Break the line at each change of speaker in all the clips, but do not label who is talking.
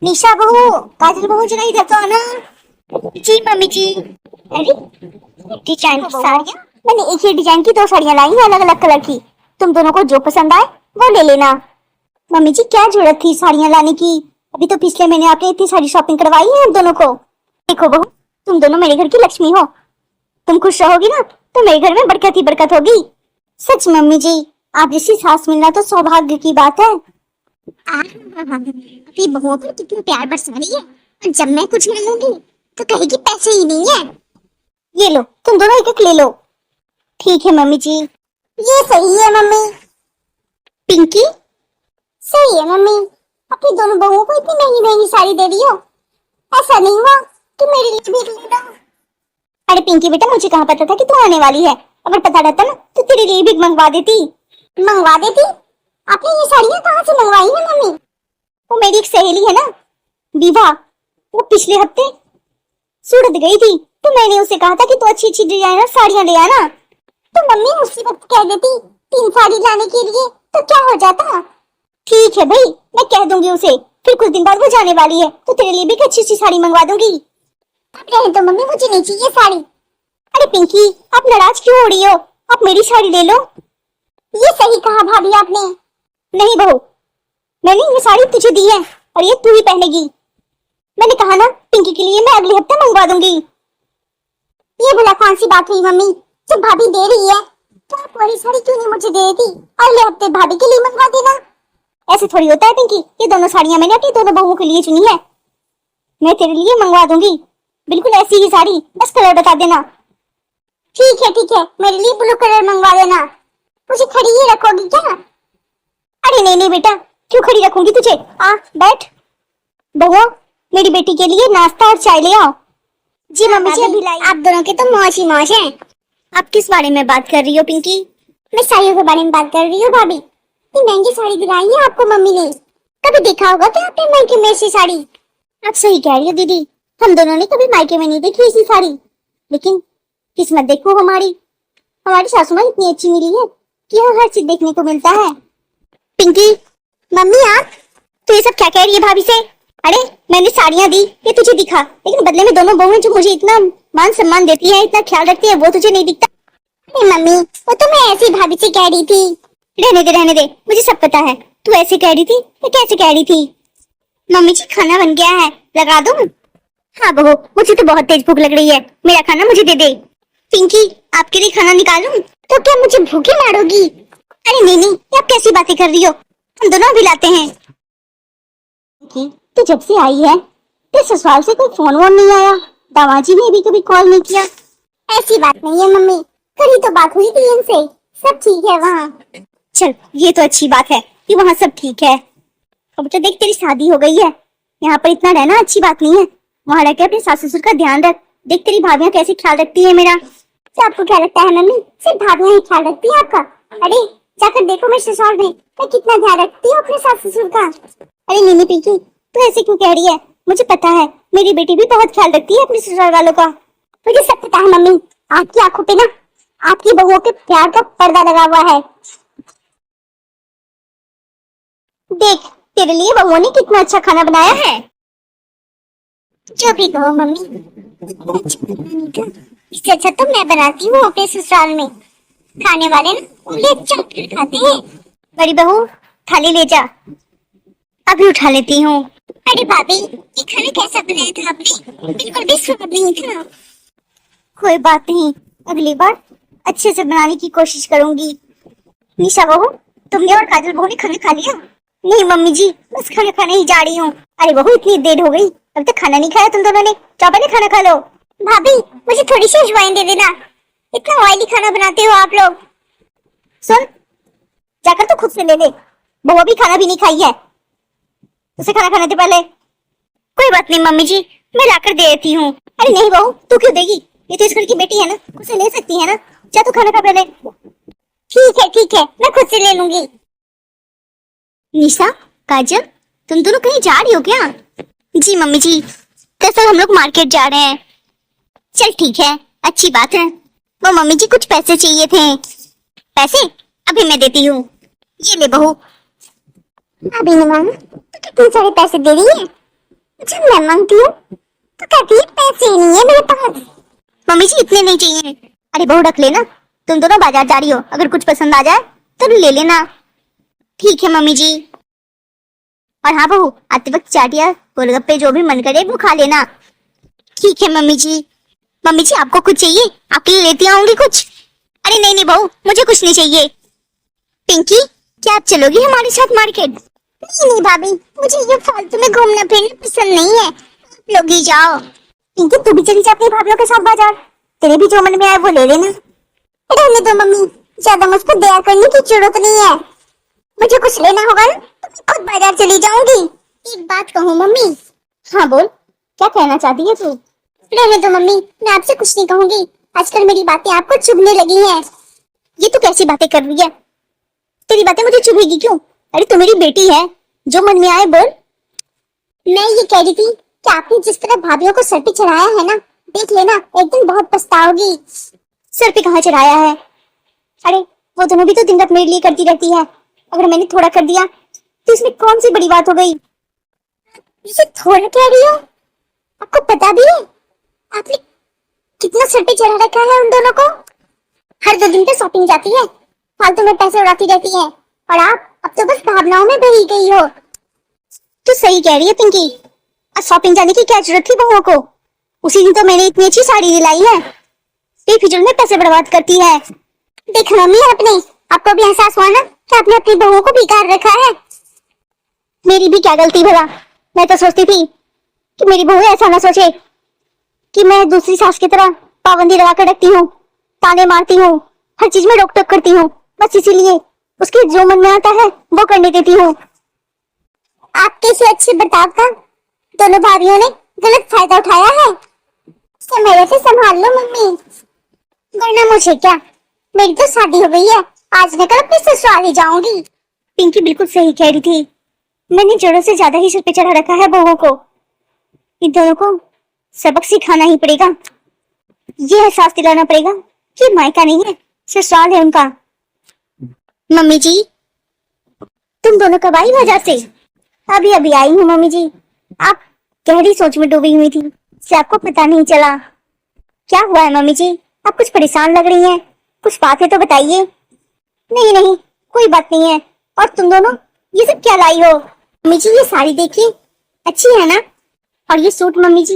निशा बहू, काजल बहू, जरा इधर तो आना। जी मम्मी जी। अरे डिजाइन की साड़ियाँ, मैंने एक ही डिजाइन की 2 साड़ियाँ लाई हैं अलग अलग कलर की। तुम दोनों को जो पसंद आए वो ले लेना। मम्मी जी क्या जरूरत थी साड़ियाँ लाने की? अभी तो पिछले महीने आपने इतनी सारी शॉपिंग करवाई है हम दोनों को। देखो बहू, तुम दोनों मेरे घर की लक्ष्मी हो। तुम खुश रहोगी ना तो मेरे घर में बरकत ही बरकत होगी। सच मम्मी जी, आप जैसी सास मिलना तो सौभाग्य की बात है। अपनी बहुओं पर कितना प्यार बरसा रही है, और जब मैं कुछ मांगूंगी तो कहेगी पैसे ही नहीं है। ये लो, तुम दोनों एक एक ले लो। ठीक है मम्मी जी। ये सही है मम्मी। पिंकी, सही है मम्मी। अपनी दोनों बहुओं को इतनी महंगी महंगी साड़ी दे रही हो, ऐसा नहीं हुआ कि मेरे लिए भी ले लो। अरे पिंकी बेटा, मुझे कहाँ पता था कि तू आने वाली है। अगर पता रहता ना तो तेरे लिए भी मंगवा देती। मंगवा देती? आपने ये साड़ियाँ कहाँ से मंगवाई है मम्मी? वो मेरी एक सहेली है ना, विभा, वो पिछले हफ्ते सूरत गई थी तो मैंने उसे कहा था कि तू अच्छी अच्छी डिजाइनर साड़ियाँ ले आना। तो मम्मी उसी वक्त कह देती 3 साड़ी लाने के लिए तो क्या हो जाता। ठीक है भाई, मैं कह दूंगी उसे। फिर कुछ दिन बाद वो जाने वाली है तो तेरे लिए भी अच्छी अच्छी साड़ी मंगवा दूंगी। रहने दो मम्मी, मुझे नहीं चाहिए साड़ी। अरे पिंकी, आप नाराज क्यों हो रही हो? आप मेरी साड़ी ले लो। ये सही कहा भाभी आपने। नहीं बहू, मैंने ये साड़ी तुझे दी है और ये तू ही पहनेगी। मैंने कहा ना, पिंकी के लिए मैं अगले हफ्ते मंगवा दूंगी। ये भला कौन सी बात हुई मम्मी? जब भाभी दे रही है तो आप वाली साड़ी क्यों नहीं मुझे दे दी? अगले हफ्ते भाभी के लिए मंगवा देना। ऐसे थोड़ी होता है पिंकी, ये दोनों साड़ियां मैंने अपनी दोनों बहुओं के लिए चुनी है। मैं तेरे लिए मंगवा दूंगी बिल्कुल ऐसी ही साड़ी, बस कलर बता देना। ठीक है, मेरे लिए ब्लू कलर मंगवा देना। मुझे खड़ी ही रखोगी क्या? अरे नहीं नहीं बेटा, क्यों खड़ी रखूंगी तुझे? आ बैठ। बहू, मेरी बेटी के लिए नाश्ता और चाय ले आओ। जी मम्मी जी, अभी लाई। आप दोनों के तो मौज ही मौज है। आप किस बारे में बात कर रही हो पिंकी? मैं साड़ियों के बारे में बात कर रही हूँ भाभी। इतनी महंगी साड़ी दिलाई है आपको मम्मी ने। कभी देखा होगा क्या आपने मायके में ऐसी साड़ी? आप सही कह रही हो दीदी, हम दोनों ने कभी मायके में नहीं देखी ऐसी साड़ी। लेकिन किस्मत देखो हमारी, हमारी सासू माँ इतनी अच्छी मिली है कि हर चीज देखने को मिलता है। पिंकी, मम्मी आप तो ये सब क्या कह रही है भाभी से? अरे मैंने साड़ियाँ दी ये तुझे दिखा, लेकिन बदले में दोनों बहुएं जो मुझे इतना मान सम्मान देती है, इतना ख्याल रखती है, वो तुझे नहीं दिखता। अरे मम्मी, वो तो मैं ऐसी भाभी से कह रही थी। रहने दे, मुझे सब पता है। तू ऐसे कह रही थी या कैसे कह रही थी? मम्मी जी खाना बन गया है, लगा दूं? हाँ बहू, मुझे तो बहुत तेज भूख लग रही है, मेरा खाना मुझे दे दे। पिंकी, आपके लिए खाना निकालूं? तो क्या मुझे भूखे मारोगी? अरे नहीं, आप कैसी बातें कर रही हो? हम दोनों भी लाते हैं। तो जब से आई है तो ससुराल से कोई फोन वोन नहीं आया, दामाजी ने भी कभी कॉल नहीं किया। ऐसी बात नहीं है मम्मी, कल तो बात हुई थी इनसे, सब ठीक है वहाँ। चल ये तो अच्छी बात है कि वहाँ सब ठीक है। अब तो देख तेरी शादी हो गई है, यहाँ पर इतना रहना अच्छी बात नहीं है। वहाँ रह के अपने सास ससुर का ध्यान रख। देख तेरी भाभियाँ कैसे ख्याल रखती है मेरा। आपको क्या लगता है मम्मी, सिर्फ भाभियाँ ही ख्याल रखती है आपका? अरे जाकर देखो मेरे ससुराल में मैं कितना ध्यान रखती हूँ अपने सास ससुर का। अरे नहीं पिंकी, तू ऐसे क्यों कह रही है? मुझे पता है मेरी बेटी भी बहुत ख्याल रखती है अपने ससुराल वालों का। मुझे सब पता है मम्मी, आपकी आंखों पे ना आपकी बहुओं के प्यार का पर्दा लगा हुआ है। देख तेरे लिए बहुओं ने कितना अच्छा खाना बनाया है। जो भी कहो मम्मी, इससे अच्छा तो मैं बनाती हूँ अपने ससुराल में। खाने वाले ना उंगली चाट कर खाते हैं। बड़ी बहू थाली ले जा, अभी उठा लेती हूँ। अरे भाभी, ये खाना कैसा बनाया था आपने? बिल्कुल भी स्वाद नहीं था। कोई बात नहीं, अगली बार अच्छे से बनाने की कोशिश करूंगी। निशा बहू, तुमने और काजल बहू ने खाना खा लिया? नहीं मम्मी जी, बस खाना खाने ही जा रही हूँ। अरे बहू इतनी देर हो गई, अब तक खाना नहीं खाया तुम दोनों ने। जाओ पहले खाना खा लो। भाभी मुझे थोड़ी सी अजवाइन दे देना, इतना ऑयली खाना बनाते हो आप लोग। सुन, जाकर तो खुद से ले ले, बहू अभी खाना भी नहीं खाई है, उसे खाना खाने से पहले। कोई बात नहीं मम्मी जी, मैं लाकर दे देती हूँ। अरे नहीं बहू, तू क्यों देगी? ये तो इस घर की बेटी है ना, उसे ले सकती है ना। जा तू खाना खा पहले। ठीक है, मैं खुद से ले लूंगी। निशा, काजल, तुम दोनों कहीं जा रही हो क्या? जी मम्मी जी, दरअसल हम लोग मार्केट जा रहे हैं। चल ठीक है, अच्छी बात है। वो मम्मी जी कुछ पैसे चाहिए थे। पैसे अभी मैं देती हूँ, ये ले बहू। अभी नहीं मांगा तो कितने सारे पैसे दे रही है? जब मैं मांगती हूँ तो कहती है पैसे ही नहीं है मेरे पास। मम्मी जी इतने नहीं चाहिए। अरे बहू रख लेना, तुम दोनों बाजार जा रही हो, अगर कुछ पसंद आ जाए तो ले लेना। ठीक है मम्मी जी। और हाँ बहू, आते वक्त चाटिया गोलगप्पे जो भी मन करे वो खा लेना। ठीक है मम्मी जी। मम्मी जी आपको कुछ चाहिए? आपके लिए लेती आऊंगी कुछ। अरे नहीं नहीं बहू, मुझे कुछ नहीं चाहिए। पिंकी, क्या आप चलोगी हमारे साथ मार्केट? नहीं नहीं भाभी, मुझे ये फालतू में घूमना फिरना पसंद नहीं है, आप लोग ही जाओ। पिंकी तू भी चली जा अपनी भाभीियों के साथ बाजार, तेरे भी जो मन में आए वो ले लेना। रहने दो मम्मी, ज्यादा मुझ पर दया करने की जरूरत नहीं है। मुझे कुछ लेना होगा ना तो मैं खुद बाजार चली जाऊंगी। एक बात कहूँ मम्मी? हाँ बोल, क्या कहना चाहती है तू? रहने दो मम्मी, मैं आपसे कुछ नहीं कहूंगी। आजकल मेरी बातें आपको चुभने लगी हैं। ये तू कैसी बातें कर रही है? तेरी बातें मुझे चुभेगी क्यों? अरे तू मेरी बेटी है, जो मन में आए बोल। मैं ये कह रही थी कि आपने जिस तरह भाभीियों को सर पे चढ़ाया है ना, देख लेना एक दिन बहुत पछताओगी। सर पे कहाँ चढ़ाया है? अरे वो दोनों भी तो दिन रात मेरे लिए करती रहती है, अगर मैंने थोड़ा कर दिया तो इसमें कौन सी बड़ी बात हो गई? इसे थोड़ा कह रही हो? आपको पता भी है आपने कितना सर पे चढ़ा रखा है उन दोनों को? हर 2 दिन पे शॉपिंग जाती है, फालतू में पैसे उड़ाती रहती है, और आप अब तो बस भावनाओं में बही गई हो। तू सही कह रही है पिंकी, आज शॉपिंग जाने की क्या जरूरत थी बहुओं को? उसी दिन तो मैंने इतनी अच्छी साड़ी दिलाई है, बेफिजूल में पैसे बर्बाद करती है। देख मम्मी, आपको भी एहसास हुआ ना कि आपने अपनी बहुओं को बेकार रखा है। मेरी भी क्या गलती भला? मैं तो सोचती थी कि मेरी बहू ऐसा ना सोचे कि मैं दूसरी सास की तरह पाबंदी लगा कर रखती हूँ, ताने मारती हूँ, हर चीज में रोक टोक करती हूँ, बस इसीलिए उसके जो मन में आता है वो करने देती हूँ। आपके से अच्छे बर्ताव का दोनों भाइयों ने गलत फायदा उठाया है। समय से संभाल लो मम्मी, वरना मुझे क्या, मेरी तो शादी हो गई है, आज मैं कल अपने ससुराल ही जाऊंगी। पिंकी बिल्कुल सही कह रही थी, मैंने जरूरत से ज्यादा ही सिर पे चढ़ा रखा है बहुओं को। इन दोनों को सबक सिखाना ही पड़ेगा, ये एहसास दिलाना पड़ेगा कि मायका नहीं है, ससुराल है उनका। मम्मी जी, तुम दोनों कब आई बाजार से? अभी अभी आई हूँ मम्मी जी। आप गहरी सोच में डूबी हुई थी, इससे आपको पता नहीं चला। क्या हुआ है मम्मी जी? आप कुछ परेशान लग रही हैं, कुछ बात है तो बताइए। नहीं नहीं, कोई बात नहीं है। और तुम दोनों ये सब क्या लाई हो? मम्मी जी ये साड़ी देखिए, अच्छी है ना? और ये सूट मम्मी जी,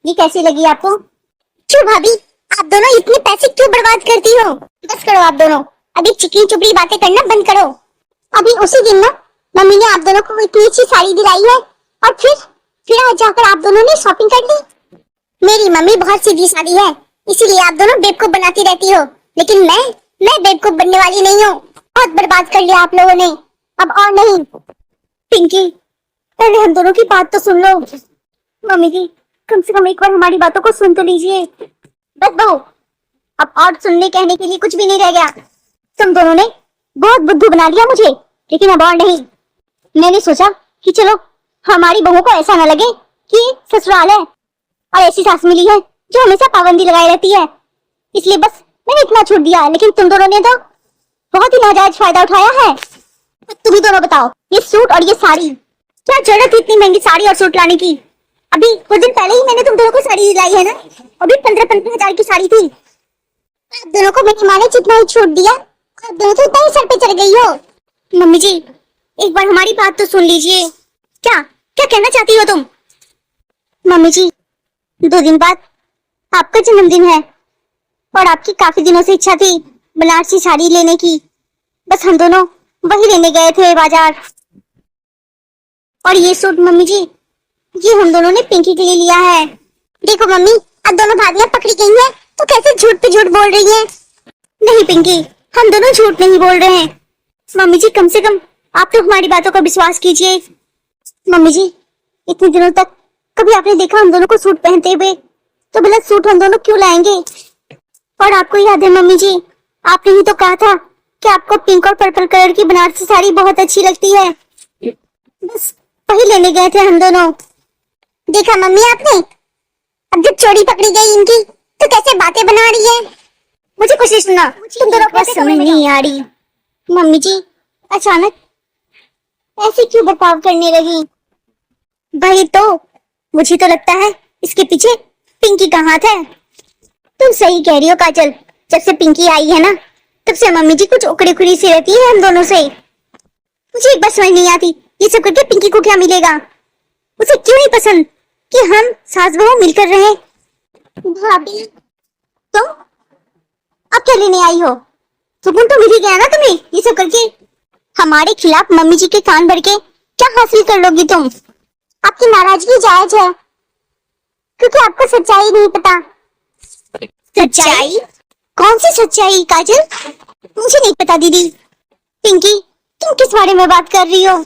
ये कैसी लगी आपको? क्यों भाभी, आप दोनों इतने पैसे क्यों बर्बाद करती हो? बस करो आप दोनों, अभी चिकनी चुपड़ी बातें करना बंद करो। अभी उसी दिन ना मम्मी ने आप दोनों को इतनी अच्छी साड़ी दिलाई है, और फिर आज जाकर आप दोनों ने शॉपिंग कर ली। मेरी मम्मी बहुत सीधी सादी है, इसीलिए आप दोनों बेवकूफ बनाती रहती हो, लेकिन मैं बेवकूफ बनने वाली नहीं हूँ। बहुत बर्बाद कर लिया आप लोगों ने, अब और नहीं। पिंकी, पहले हम दोनों की बात तो सुन लो। मम्मी जी, कम से कम एक बार हमारी बातों को सुन तो लीजिए। बस बहू, अब और सुनने कहने के लिए कुछ भी नहीं रह गया। तुम दोनों ने बहुत बुद्धू बना लिया मुझे, लेकिन अब और नहीं। मैंने सोचा कि चलो हमारी बहू को ऐसा ना लगे कि ससुराल है और ऐसी सास मिली है जो हमेशा पाबंदी लगाई रहती है, इसलिए बस मैंने इतना छूट दिया। लेकिन तुम दोनों ने तो बहुत ही नाजायज फायदा उठाया है। तुम ही दोनों बताओ, ये सूट और ये साड़ी, क्या जरूरत थी इतनी महंगी साड़ी और सूट लाने की? अभी कुछ दिन पहले ही मैंने तुम दोनों को साड़ी दिलाई है ना, अभी 15-15 हजार की साड़ी थी। आप दोनों को मेरी माँ ने जितना ही छूट दिया, आप दोनों तो इतना ही सर पे चढ़ गई हो। मम्मी जी, एक बार हमारी बात तो सुन लीजिए। क्या क्या कहना चाहती हो तुम? मम्मी जी, 2 दिन बाद आपका जन्मदिन है, और आपकी काफी दिनों से इच्छा थी बनारसी साड़ी लेने की। बस हम दोनों वही लेने गए थे बाजार। और ये सूट मम्मी जी, ये हम दोनों ने पिंकी के लिए लिया है। देखो मम्मी, अब दोनों भाभियां पकड़ी गई हैं, तो कैसे झूठ पे झूठ बोल रही हैं? नहीं पिंकी, हम दोनों झूठ नहीं बोल रहे हैं। मम्मी जी, कम से कम आप तो हमारी बातों का विश्वास कीजिए। मम्मी जी, इतने दिनों तक कभी आपने देखा हम दोनों को सूट पहनते हुए, तो भला सूट हम दोनों क्यों लाएंगे? और आपको याद है मम्मी जी, आपने ही तो कहा था कि आपको पिंक और पर्पल कलर की बनारसी साड़ी बहुत अच्छी लगती है। बस वही लेने गए थे हम दोनों। देखा मम्मी आपने, अब जब चोरी पकड़ी गई इनकी तो कैसे बातें बना रही है। मुझे कुछ नहीं सुनना, तुम दोनों को समझ नहीं आ रही। मम्मी जी, अचानक ऐसे क्यों बर्ताव करने लगी? भाई तो मुझे तो लगता है इसके पीछे पिंकी का हाथ है। तुम सही कह रही हो काजल, जब से पिंकी आई है ना तब से मम्मी जी कुछ उकड़ी खुड़ी सी रहती है हम दोनों से। मुझे एक बात समझ नहीं आती, ये सब करके पिंकी को क्या मिलेगा? उसे क्यों नहीं पसंद कि हम सास बहू मिलकर रहे? भाभी तुम अब क्या लेने आई हो? सुकून तो मिल ही गया ना तुम्हें ये सब करके। हमारे खिलाफ मम्मी जी के कान भर के क्या हासिल कर लोगी तुम? आपकी नाराजगी जायज है क्योंकि आपको सच्चाई नहीं पता। सच्चाई? कौन सी सच्चाई काजल? मुझे नहीं पता दीदी। पिंकी तुम किस बारे में बात कर रही हो?